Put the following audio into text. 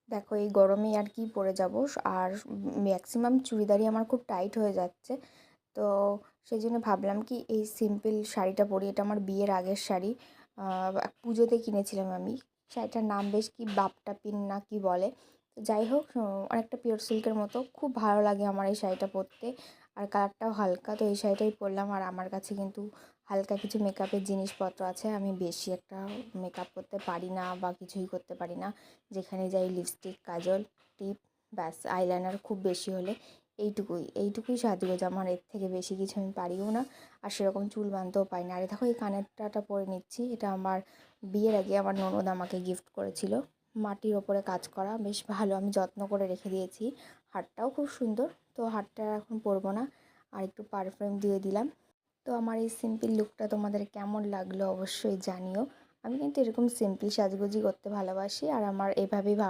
দেখো এই গরমে আর কি পরে যাব, আর ম্যাক্সিমাম চুড়িদারই আমার খুব টাইট হয়ে যাচ্ছে। তো সেই জন্য ভাবলাম কি এই সিম্পল শাড়িটা পরি। এটা আমার বিয়ের আগের শাড়ি, পুজোতে কিনেছিলাম আমি। শাড়িটার নাম বেশ কি বাপটা পিন না কি বলে। তো যাই হোক, অনেকটা পিওর সিল্কের মতো, খুব ভালো লাগে আমার এই শাড়িটা পরতে। আর কালারটাও হালকা, তো এই শাড়িটাই পরলাম। আর আমার কাছে কিন্তু হালকা কিছু মেকআপের জিনিসপত্র আছে। আমি বেশি একটা মেকআপ করতে পারি না বা কিছুই করতে পারি না। যেখানে যাই লিপস্টিক, কাজল, টিপ, ব্যাস, আইলাইনার খুব বেশি হলে, এইটুকুই সাজগোজ আমার। এর থেকে বেশি কিছু আমি পারিও না, আর সেরকম চুল বাঁধতেও পারি না। আর দেখো এই কানেরটা পরে নিচ্ছি, এটা আমার বিয়ের আগে আমার ননদ আমাকে গিফট করেছিল। মাটির ওপরে কাজ করা, বেশ ভালো, আমি যত্ন করে রেখে দিয়েছি। হারটাও খুব সুন্দর। তো হারটা এখন পরবো না, আর একটু পারফিউম দিয়ে দিলাম। তো আমার এই সিম্পল লুকটা তোমাদের কেমন লাগলো অবশ্যই জানিও। আমি কিন্তু এরকম সিম্পল সাজগোজই করতে ভালোবাসি, আর আমার এভাবেই